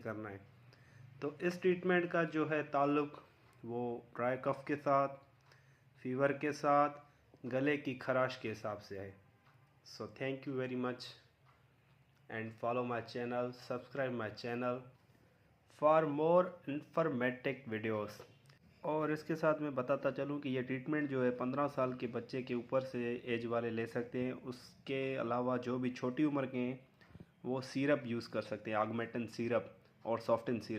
करना है। तो इस ट्रीटमेंट का जो है ताल्लुक़ वो ड्राई कफ़ के साथ, फीवर के साथ, गले की खराश के हिसाब से है। So thank you very much and follow my channel, subscribe my channel for more informative videos. और इसके साथ मैं बताता चलूँ कि ये ट्रीटमेंट जो है 15 साल के बच्चे के ऊपर से एज वाले ले सकते हैं। उसके अलावा जो भी छोटी उम्र के हैं वो सिरप यूज़ कर सकते हैं, ऑगमेंटन सिरप और सॉफ्टन सिरप।